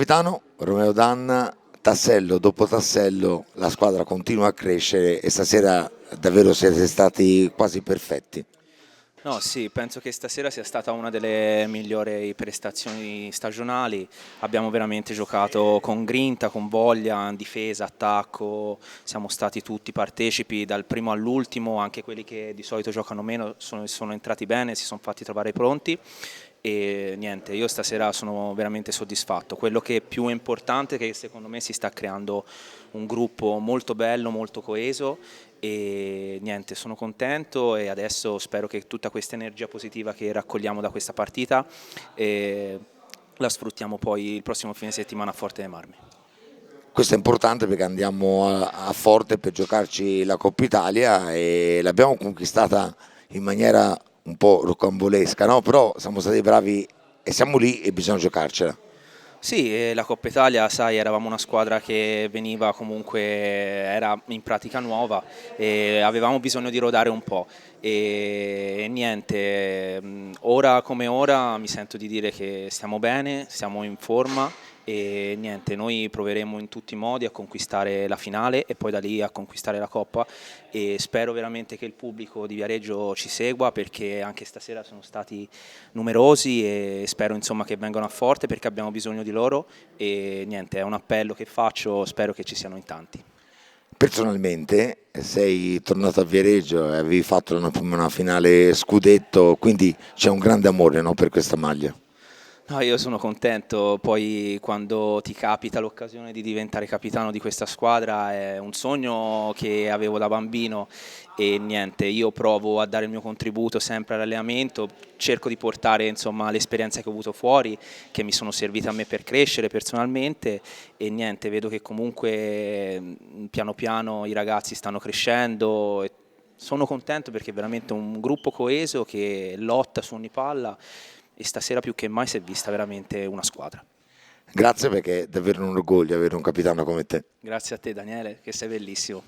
capitano, Romeo Danna, tassello dopo tassello la squadra continua a crescere e stasera davvero siete stati quasi perfetti. No, sì, penso che stasera sia stata una delle migliori prestazioni stagionali. Abbiamo veramente giocato con grinta, con voglia, in difesa, attacco, siamo stati tutti partecipi dal primo all'ultimo, anche quelli che di solito giocano meno sono entrati bene, si sono fatti trovare pronti e niente, io stasera sono veramente soddisfatto. Quello che è più importante è che secondo me si sta creando un gruppo molto bello, molto coeso e niente, sono contento e adesso spero che tutta questa energia positiva che raccogliamo da questa partita la sfruttiamo poi il prossimo fine settimana a Forte dei Marmi. Questo è importante perché andiamo a Forte per giocarci la Coppa Italia e l'abbiamo conquistata in maniera un po' rocambolesca, no? Però siamo stati bravi e siamo lì e bisogna giocarcela. Sì, la Coppa Italia, sai, eravamo una squadra che veniva comunque, era in pratica nuova e avevamo bisogno di rodare un po' e niente, ora come ora mi sento di dire che stiamo bene, siamo in forma e niente, noi proveremo in tutti i modi a conquistare la finale e poi da lì a conquistare la Coppa e spero veramente che il pubblico di Viareggio ci segua perché anche stasera sono stati numerosi e spero insomma che vengano a Forte perché abbiamo bisogno di loro e niente, è un appello che faccio, spero che ci siano in tanti. Personalmente sei tornato a Viareggio e avevi fatto una finale scudetto, quindi c'è un grande amore, no, per questa maglia. No, io sono contento, poi quando ti capita l'occasione di diventare capitano di questa squadra è un sogno che avevo da bambino e niente, io provo a dare il mio contributo sempre all'allenamento, cerco di portare insomma l'esperienza che ho avuto fuori, che mi sono servite a me per crescere personalmente e niente, vedo che comunque piano piano i ragazzi stanno crescendo e sono contento perché è veramente un gruppo coeso che lotta su ogni palla e stasera più che mai si è vista veramente una squadra. Grazie perché è davvero un orgoglio avere un capitano come te. Grazie a te Daniele, che sei bellissimo.